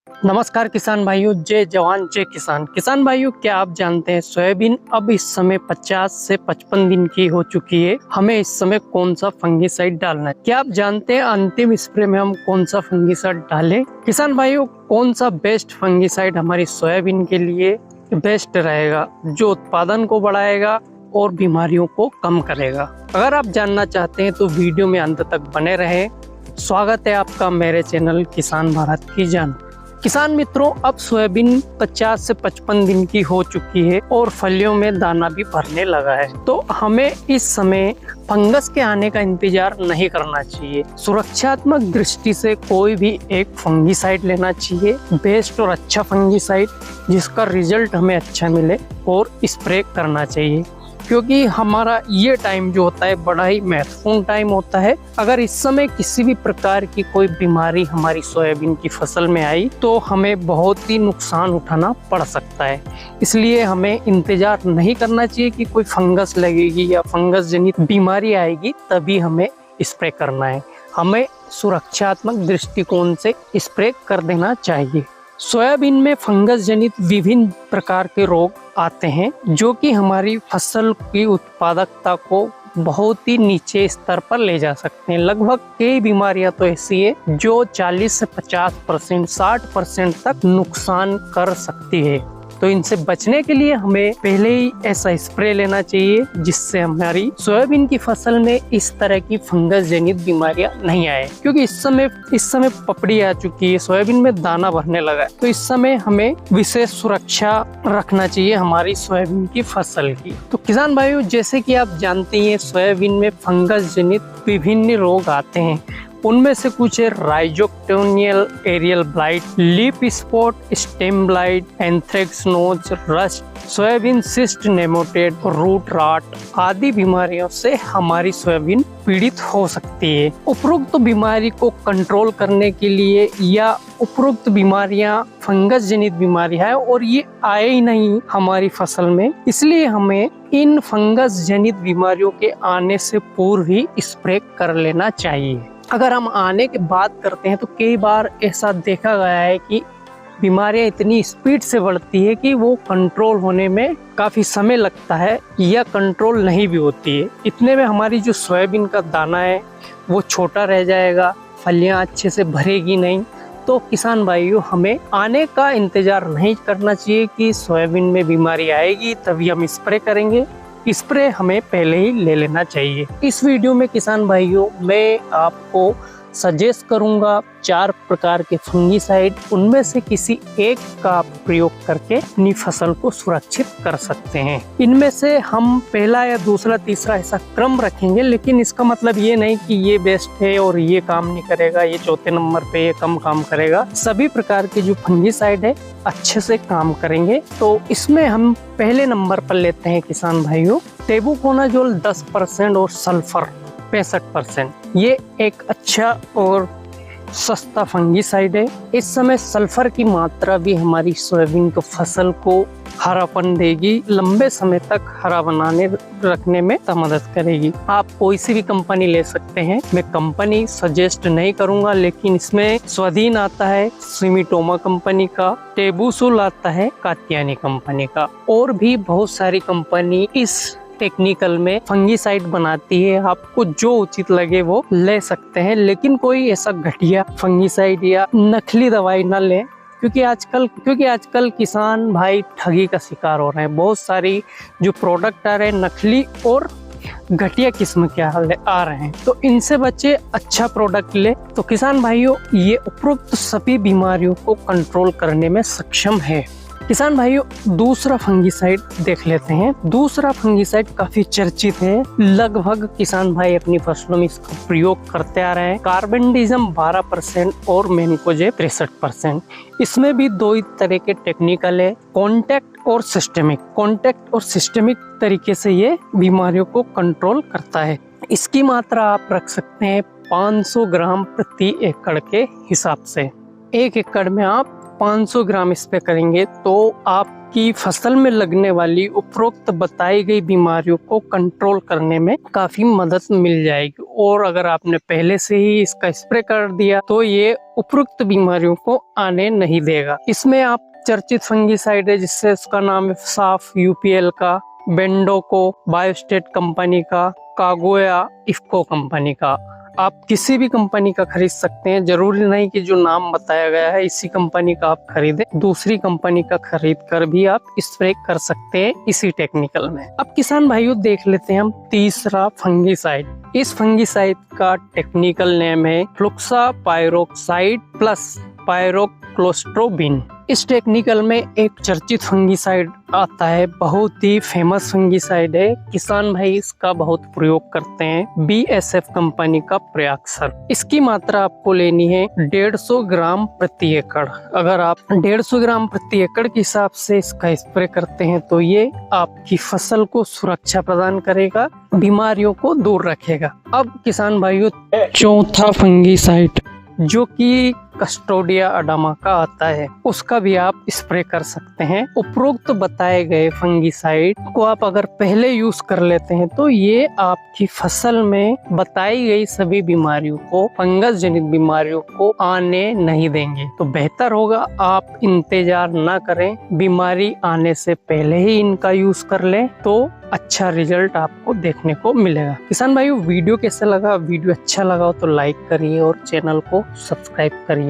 नमस्कार किसान भाइयों, जय जवान जय किसान। किसान भाइयों, क्या आप जानते हैं सोयाबीन अब इस समय 50 से 55 दिन की हो चुकी है। हमें इस समय कौन सा फंगीसाइड डालना है? क्या आप जानते हैं अंतिम स्प्रे में हम कौन सा फंगीसाइड डालें? किसान भाइयों, कौन सा बेस्ट फंगीसाइड हमारी सोयाबीन के लिए बेस्ट रहेगा, जो उत्पादन को बढ़ाएगा और बीमारियों को कम करेगा? अगर आप जानना चाहते हैं तो वीडियो में अंत तक बने रहें। स्वागत है आपका मेरे चैनल किसान भारत की जान। किसान मित्रों, अब सोयाबीन 50 से 55 दिन की हो चुकी है और फलियों में दाना भी भरने लगा है। तो हमें इस समय फंगस के आने का इंतजार नहीं करना चाहिए। सुरक्षात्मक दृष्टि से कोई भी एक फंगीसाइड लेना चाहिए, बेस्ट और अच्छा फंगीसाइड जिसका रिजल्ट हमें अच्छा मिले, और स्प्रे करना चाहिए। क्योंकि हमारा ये टाइम जो होता है बड़ा ही महत्वपूर्ण टाइम होता है। अगर इस समय किसी भी प्रकार की कोई बीमारी हमारी सोयाबीन की फसल में आई तो हमें बहुत ही नुकसान उठाना पड़ सकता है। इसलिए हमें इंतजार नहीं करना चाहिए कि कोई फंगस लगेगी या फंगस जनित बीमारी आएगी तभी हमें स्प्रे करना है। हमें सुरक्षात्मक दृष्टिकोण से स्प्रे कर देना चाहिए। सोयाबीन में फंगस जनित विभिन्न प्रकार के रोग आते हैं जो कि हमारी फसल की उत्पादकता को बहुत ही नीचे स्तर पर ले जा सकते हैं। लगभग कई बीमारियां तो ऐसी है जो 40 से 50%, 60% तक नुकसान कर सकती है। तो इनसे बचने के लिए हमें पहले ही ऐसा स्प्रे लेना चाहिए जिससे हमारी सोयाबीन की फसल में इस तरह की फंगस जनित बीमारियां नहीं आए। क्योंकि इस समय पपड़ी आ चुकी है, सोयाबीन में दाना भरने लगा है, तो इस समय हमें विशेष सुरक्षा रखना चाहिए हमारी सोयाबीन की फसल की। तो किसान भाइयों, जैसे कि आप जानते हैं सोयाबीन में फंगस जनित विभिन्न रोग आते हैं। उनमें से कुछ है rhizoctonial aerial blight, leaf spot, stem blight, anthracnose, rust, soybean cyst nematode, root rot आदि बीमारियों से हमारी सोयाबीन पीड़ित हो सकती है। उपरोक्त बीमारी को कंट्रोल करने के लिए या उपरोक्त बीमारियां फंगस जनित बीमारियां है और ये आए ही नहीं हमारी फसल में, इसलिए हमें इन फंगस जनित बीमारियों के आने से पूर्व ही स्प्रे कर लेना चाहिए। अगर हम आने के बाद करते हैं तो कई बार ऐसा देखा गया है कि बीमारियां इतनी स्पीड से बढ़ती है कि वो कंट्रोल होने में काफ़ी समय लगता है या कंट्रोल नहीं भी होती है। इतने में हमारी जो सोयाबीन का दाना है वो छोटा रह जाएगा, फलियां अच्छे से भरेगी नहीं। तो किसान भाइयों, हमें आने का इंतजार नहीं करना चाहिए कि सोयाबीन में बीमारी आएगी तभी हम स्प्रे करेंगे। स्प्रे हमें पहले ही ले लेना चाहिए। इस वीडियो में किसान भाइयों, मैं आपको सजेस्ट करूंगा 4 प्रकार के फंगीसाइड, उनमें से किसी एक का आप प्रयोग करके अपनी फसल को सुरक्षित कर सकते हैं। इनमें से हम पहला या दूसरा तीसरा ऐसा क्रम रखेंगे, लेकिन इसका मतलब ये नहीं कि ये बेस्ट है और ये काम नहीं करेगा, ये चौथे नंबर पे ये कम काम करेगा। सभी प्रकार के जो फंगीसाइड है अच्छे से काम करेंगे। तो इसमें हम पहले नंबर पर लेते हैं किसान भाइयों टेबुकोनाजोल 10% और सल्फर 65%। ये एक अच्छा और सस्ता फंगीसाइड है। इस समय सल्फर की मात्रा भी हमारी सोयाबीन की फसल को हरापन देगी, लंबे समय तक हरा बनाने रखने में मदद करेगी। आप कोई सी भी कंपनी ले सकते हैं, मैं कंपनी सजेस्ट नहीं करूंगा, लेकिन इसमें स्वाधीन आता है सिमिटोमा कंपनी का, टेबुसोल आता है कात्यानी कंपनी का, और भी बहुत सारी कंपनी इस टेक्निकल में फंगीसाइड बनाती है। आपको जो उचित लगे वो ले सकते हैं, लेकिन कोई ऐसा घटिया फंगीसाइड या नकली दवाई न लें। क्योंकि आजकल किसान भाई ठगी का शिकार हो रहे हैं। बहुत सारी जो प्रोडक्ट आ रहे हैं नकली और घटिया किस्म के आ रहे हैं, तो इनसे बचे, अच्छा प्रोडक्ट ले। तो किसान भाइयों, ये उपरोक्त सभी बीमारियों को कंट्रोल करने में सक्षम है। किसान भाइयों, दूसरा फंगीसाइड देख लेते हैं। दूसरा फंगीसाइड काफी चर्चित है, लगभग किसान भाई अपनी फसलों में इसका प्रयोग करते आ रहे हैं। कार्बेंडिज्म 12% और मैनकोजेब 63%। इसमें भी दो ही तरह के टेक्निकल है, कॉन्टैक्ट और सिस्टेमिक। कॉन्टैक्ट और सिस्टेमिक तरीके से ये बीमारियों को कंट्रोल करता है। इसकी मात्रा आप रख सकते हैं 500 ग्राम प्रति एकड़ के हिसाब से। 1 एकड़ में आप 500 ग्राम स्प्रे करेंगे तो आप आपकी फसल में लगने वाली उपरोक्त बताई गई बीमारियों को कंट्रोल करने में काफी मदद मिल जाएगी। और अगर आपने पहले से ही इसका स्प्रे कर दिया तो ये उपरोक्त बीमारियों को आने नहीं देगा। इसमें आप चर्चित फंगीसाइड है जिससे उसका नाम है साफ, यूपीएल का, बेंडोको, बायोस्टेट कंपनी का, कागोया, इफ्को कंपनी का। आप किसी भी कंपनी का खरीद सकते हैं, जरूरी नहीं कि जो नाम बताया गया है इसी कंपनी का आप खरीदें, दूसरी कंपनी का खरीद कर भी आप स्प्रे कर सकते हैं इसी टेक्निकल में। अब किसान भाइयों देख लेते हैं हम तीसरा फंगीसाइड। इस फंगीसाइड का टेक्निकल नेम है फ्लुक्सापाइरोक्साइड प्लस पायरोक्लोस्ट्रोबिन। इस टेक्निकल में एक चर्चित फंगीसाइड आता है, बहुत ही फेमस फंगीसाइड है। किसान भाई इसका बहुत प्रयोग करते हैं, बीएसएफ कंपनी का प्रयाक्सर। इसकी मात्रा आपको लेनी है 150 ग्राम प्रति एकड़। अगर आप 150 ग्राम प्रति एकड़ के हिसाब से इसका स्प्रे करते हैं तो ये आपकी फसल को सुरक्षा प्रदान करेगा, बीमारियों को दूर रखेगा। अब किसान भाइयों चौथा फंगीसाइड जो कि कस्टोडिया अडामा का आता है, उसका भी आप स्प्रे कर सकते हैं। उपरोक्त बताए गए फंगीसाइड को आप अगर पहले यूज कर लेते हैं तो ये आपकी फसल में बताई गई सभी बीमारियों को, फंगस जनित बीमारियों को आने नहीं देंगे। तो बेहतर होगा आप इंतजार ना करें, बीमारी आने से पहले ही इनका यूज कर लें तो अच्छा रिजल्ट आपको देखने को मिलेगा। किसान भाइयों वीडियो कैसा लगा? वीडियो अच्छा लगा तो लाइक करिए और चैनल को सब्सक्राइब करिए।